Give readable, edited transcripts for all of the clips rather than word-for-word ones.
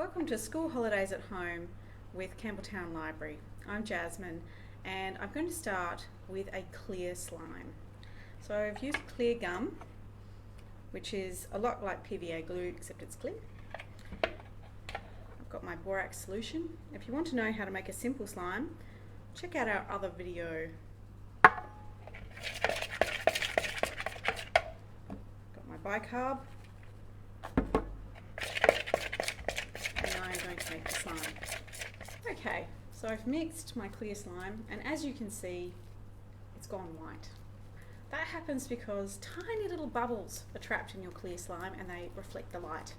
Welcome to School Holidays at Home with Campbelltown Library. I'm Jasmine and I'm going to start with a clear slime. So I've used clear gum, which is a lot like PVA glue except it's clear. I've got my borax solution. If you want to know how to make a simple slime, check out our other video. Got my bicarb. I'm going to make the slime. Okay, so I've mixed my clear slime and as you can see, it's gone white. That happens because tiny little bubbles are trapped in your clear slime and they reflect the light.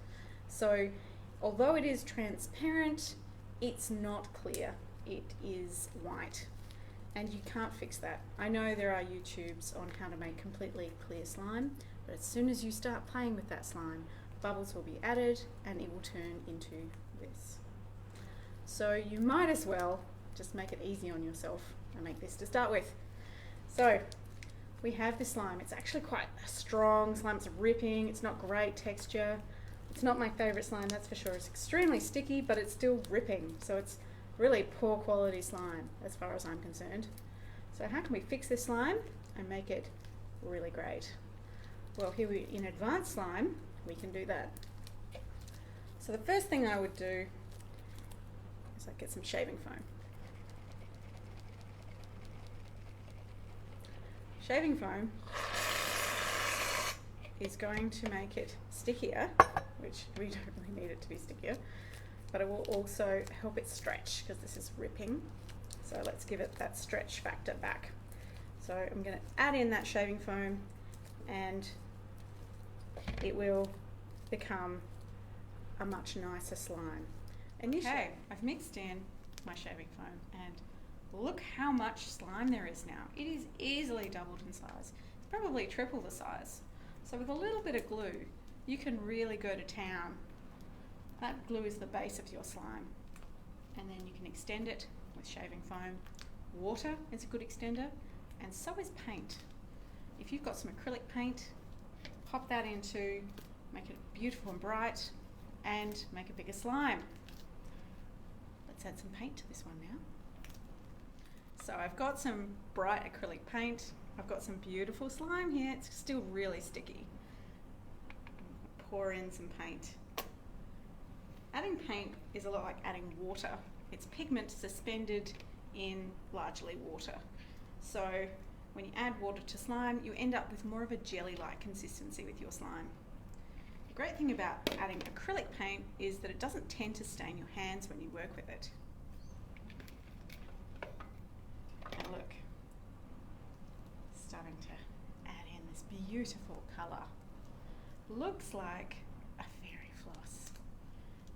So although it is transparent, it's not clear, it is white. And you can't fix that. I know there are YouTubes on how to make completely clear slime, but as soon as you start playing with that slime, bubbles will be added and it will turn into this. So you might as well just make it easy on yourself and make this to start with. So we have this slime. It's actually quite a strong slime. It's ripping. It's not great texture. It's not my favorite slime, that's for sure. It's extremely sticky, but it's still ripping. So it's really poor quality slime as far as I'm concerned. So how can we fix this slime and make it really great? Well, here in advanced slime, we can do that. So the first thing I would do is I'd get some shaving foam. Shaving foam is going to make it stickier, which we don't really need it to be stickier, but it will also help it stretch because this is ripping. So let's give it that stretch factor back. So I'm going to add in that shaving foam and it will become a much nicer slime. Okay, I've mixed in my shaving foam and look how much slime there is now. It is easily doubled in size. It's probably triple the size. So with a little bit of glue, you can really go to town. That glue is the base of your slime. And then you can extend it with shaving foam. Water is a good extender, and so is paint. If you've got some acrylic paint, pop that into, make it beautiful and bright, and make a bigger slime. Let's add some paint to this one now. So I've got some bright acrylic paint. I've got some beautiful slime here. It's still really sticky. Pour in some paint. Adding paint is a lot like adding water. It's pigment suspended in largely water. So when you add water to slime, you end up with more of a jelly-like consistency with your slime. The great thing about adding acrylic paint is that it doesn't tend to stain your hands when you work with it. And look, starting to add in this beautiful colour. Looks like a fairy floss.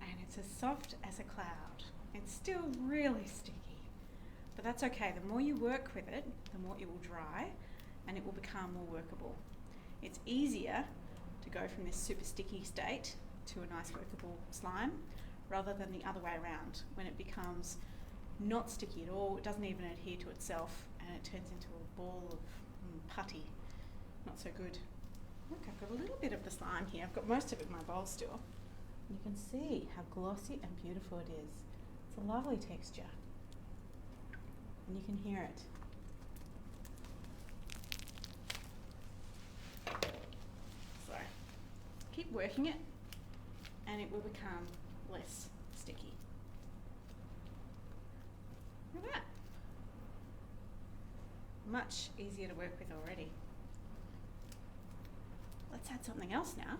And it's as soft as a cloud. It's still really sticky. But that's okay, the more you work with it, the more it will dry and it will become more workable. It's easier to go from this super sticky state to a nice workable slime rather than the other way around, when it becomes not sticky at all, it doesn't even adhere to itself and it turns into a ball of putty. Not so good. Look, I've got a little bit of the slime here. I've got most of it in my bowl still. You can see how glossy and beautiful it is. It's a lovely texture. And you can hear it. So, keep working it and it will become less sticky. Look at that. Much easier to work with already. Let's add something else now.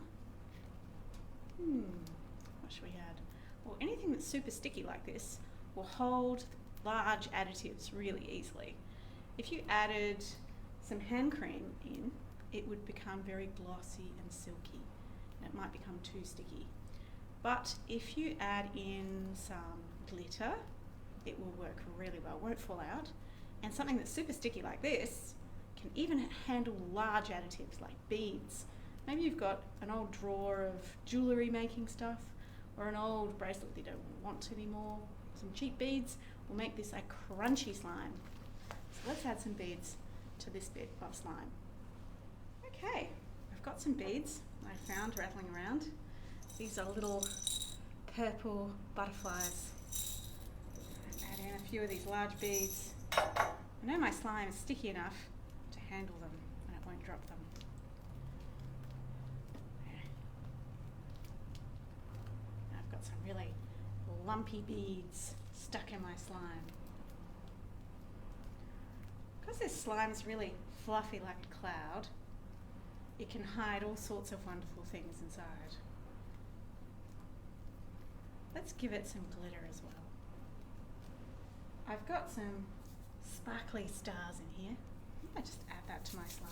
What should we add? Well, anything that's super sticky like this will hold large additives really easily. If you added some hand cream in, it would become very glossy and silky, and it might become too sticky. But if you add in some glitter, it will work really well, won't fall out. And something that's super sticky like this can even handle large additives like beads. Maybe you've got an old drawer of jewellery making stuff, or an old bracelet that you don't want anymore. Some cheap beads will make this a crunchy slime. So let's add some beads to this bit of slime. Okay, I've got some beads I found rattling around. These are little purple butterflies. Add in a few of these large beads. I know my slime is sticky enough to handle them and it won't drop them. I've got some really lumpy beads stuck in my slime. Because this slime is really fluffy like a cloud, it can hide all sorts of wonderful things inside. Let's give it some glitter as well. I've got some sparkly stars in here. I might just add that to my slime.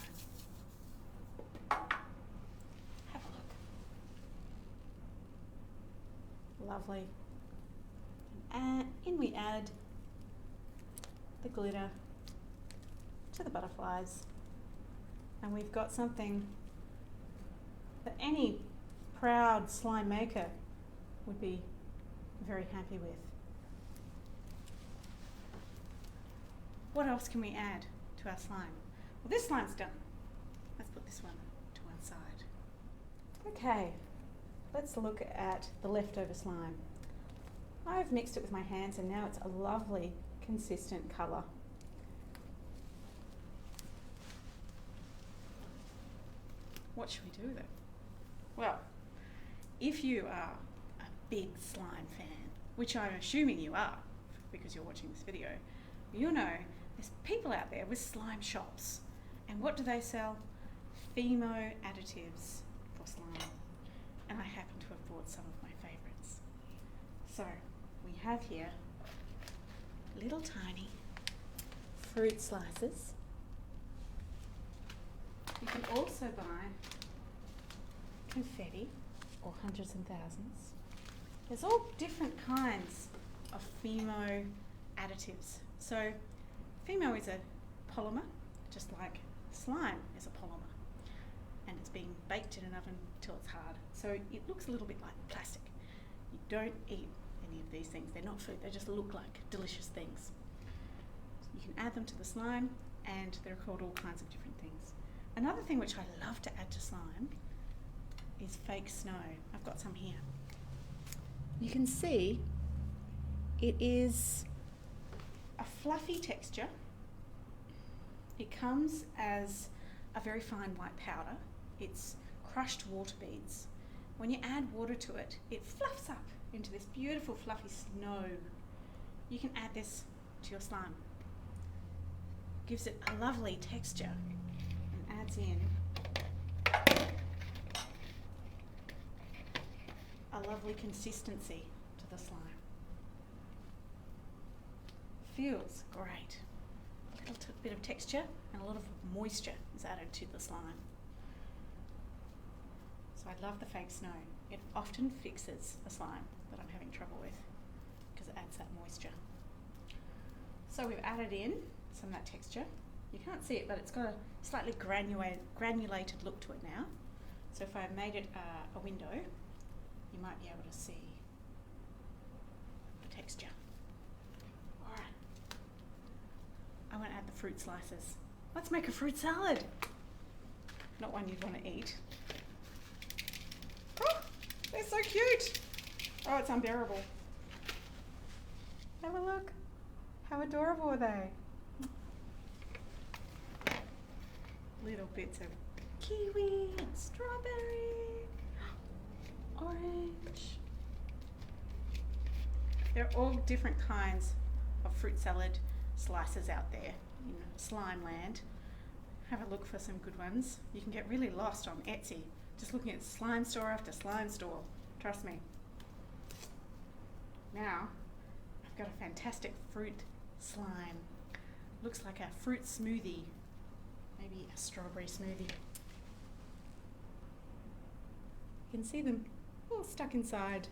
Have a look. Lovely. And in we add the glitter to the butterflies. And we've got something that any proud slime maker would be very happy with. What else can we add to our slime? Well, this slime's done. Let's put this one to one side. Okay, let's look at the leftover slime. I've mixed it with my hands and now it's a lovely, consistent colour. What should we do with it? Well, if you are a big slime fan, which I'm assuming you are because you're watching this video, you'll know there's people out there with slime shops. And what do they sell? Fimo additives for slime. And I happen to have bought some of my favourites. So we have here little tiny fruit slices. You can also buy confetti or hundreds and thousands. There's all different kinds of Fimo additives. So Fimo is a polymer, just like slime is a polymer. And it's being baked in an oven till it's hard. So it looks a little bit like plastic. You don't eat any of these things. They're not food, they just look like delicious things. You can add them to the slime and they're called all kinds of different things. Another thing which I love to add to slime is fake snow. I've got some here. You can see it is a fluffy texture. It comes as a very fine white powder. It's crushed water beads. When you add water to it, it fluffs up into this beautiful fluffy snow. You can add this to your slime. Gives it a lovely texture and adds in a lovely consistency to the slime. Feels great. A little bit of texture and a lot of moisture is added to the slime. So I love the fake snow. It often fixes a slime that I'm having trouble with because it adds that moisture. So we've added in some of that texture. You can't see it, but it's got a slightly granulated look to it now. So if I made it a window, you might be able to see the texture. All right. I want to add the fruit slices. Let's make a fruit salad. Not one you'd want to eat. Oh, they're so cute. Oh, it's unbearable. Have a look. How adorable are they? Little bits of kiwi and strawberry, orange. There are all different kinds of fruit salad slices out there in slime land. Have a look for some good ones. You can get really lost on Etsy, just looking at slime store after slime store. Trust me. Now, I've got a fantastic fruit slime. Looks like a fruit smoothie, maybe a strawberry smoothie. You can see them all stuck inside.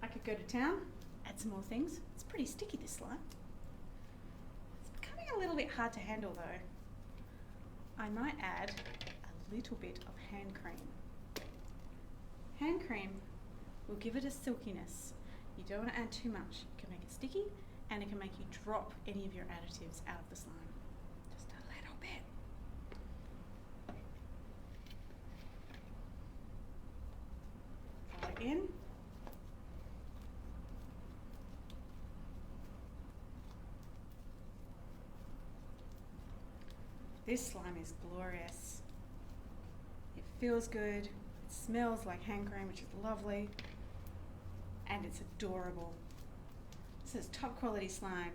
I could go to town, add some more things. It's pretty sticky, this slime. It's becoming a little bit hard to handle though. I might add a little bit of hand cream. Hand cream will give it a silkiness. You don't want to add too much. It can make it sticky and it can make you drop any of your additives out of the slime. Just a little bit. in. This slime is glorious. It feels good, it smells like hand cream, which is lovely, and it's adorable. This is top quality slime.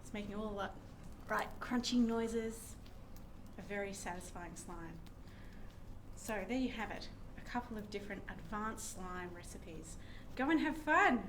It's making all the right crunching noises. A very satisfying slime. So there you have it, a couple of different advanced slime recipes. Go and have fun!